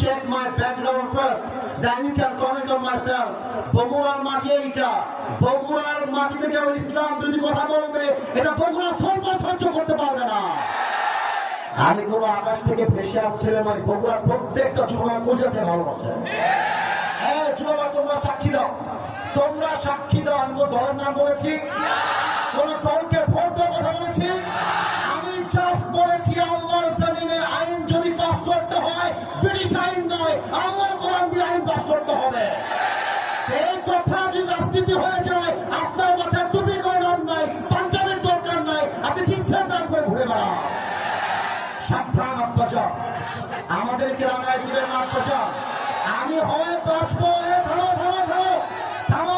Check my background first, then you can comment on myself. বগুড়ার মাটি এইটা, বগুড়ার মাটিতে কেউ ইসলাম যদি কথা বলবে, এটা বগুড়া সহ্য করতে পারবে না। আমি কোনো আকাশ থেকে ভেসে আসছিলাম, ওই বগুড়ার প্রত্যেকটা যুবক পূজাতে ভালোবাসে। হ্যাঁ যুবক, তোমরা সাক্ষী দাও, তোমরা সাক্ষী দাও। আমি কোন দলের নাম বলেছি? কোন দলকে ভোট দেওয়ার কথা বলেছি? আমি জাস্ট বলেছি আল্লাহর জমিনে আইন যদি পাস করতে হয়, ব্রিটিশ আইন নয়, আল্লাহর কোরআন দিয়ে আইন পাস করতে হবে। এই কথা যদি রাজনীতি হয়ে যায়, আপনার মাথায় টুপি করার নাই, পাঞ্জাবের দরকার নাই, আপনি জিন্সের প্যান্ট পরে ঘুরে বেড়ান। সাবধান আব্বাজান, আমাদেরকে রামায় দিলেন আব্বাজান। আমি হয় বাঁচবো, থামো,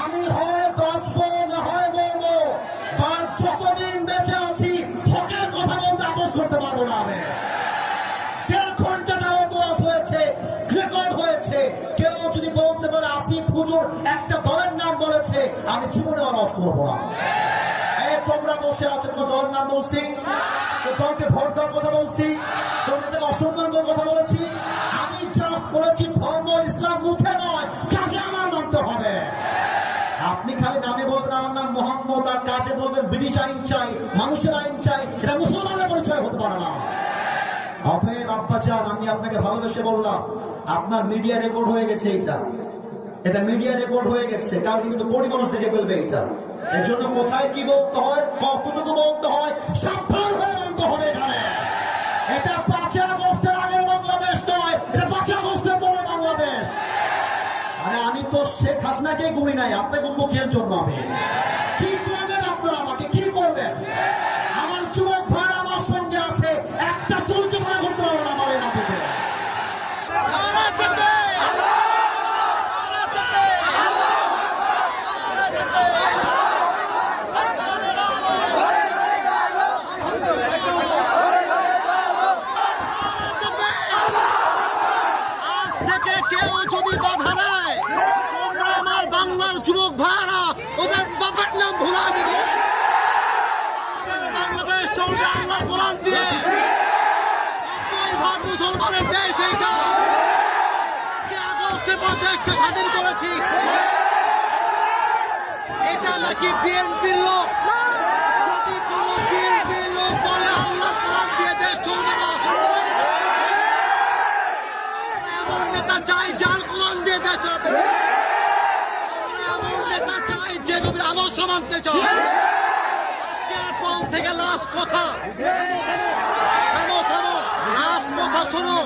আমি হয় বাঁচবো না হয় মরবো, বা যতদিন বেঁচে আছি হকের কথা বলতে আপোষ করতে পারবো না। আমি 1.5 ঘন্টা যাবত ওয়াজ হয়েছে, রেকর্ড হয়েছে। কেউ যদি বলতে পারে আসিফ হুজুর একটা দলের নাম বলেছে, আমি জীবনে ওয়াজ করবো না। তোমরা বসে আছো, দলের নাম বলছি, দলকে ভোট দেওয়ার কথা বলছি, তোমাদের অসম্মান করার কথা বলেছি? আমি জাস্ট বলেছি ধর্ম ইসলাম মুখে নয়, কাজে আমার মানতে হবে। আপনি খালি নামে বলবেন আমার নাম মোহাম্মদ, আর কাজে বলবেন ব্রিটিশ আইন চাই, মানুষের আইন চাই, এটা মুসলমানের পরিচয় হতে পারে না। অতএব আব্বাজান, আমি আপনাকে ভালোবেসে বললাম, আপনার মিডিয়া রেকর্ড হয়ে গেছে, এটা মিডিয়া রেকর্ড হয়ে গেছে, কারণ কিন্তু কোটি মানুষ দেখে ফেলবে এটা। এর জন্য কোথায় কি বলতে হয়, কতটুকু বলতে হয়, সাবধান হয়ে বলতে হবে। এখানে এটা 5 আগস্টের আগের বাংলাদেশ নয়, এটা 5 আগস্টের পরে বাংলাদেশ। আরে আমি তো শেখ হাসিনাকে গুনি নাই, আপনাকে মুখের জন্য আমি কি করবেন? আপনারা আমাকে কি করবেন? আমার যুবক ভাই আমার সঙ্গে আছে, একটা চলতে ভয় করতে পারবে না আমার এই মাটিতে। কেউ যদি বাধা দেয়, তোমরা আমার বাংলার যুবক ভাইরা ওদের বাবার নাম ভুলা দিবে। বাংলাদেশ চলবে আল্লাহ কোরআন দিয়ে। ভাগ মুসলমানের দেশ এইটা। 5 আগস্টের পর দেশকে স্বাধীন করেছি। এটা নাকি বিএনপির লোক? যদি কোন বিএনপির লোক বলে আল্লাহ কোরআন দিয়ে দেশ চলবে না, এমন নেতা চাই যার কোরআন দিয়ে দেশ চালাতে চায়, এমন নেতা চাই যে নবীর আদর্শ মানতে চায়। আজকের পর থেকে লাস্ট কথা, লাস্ট কথা শোনো।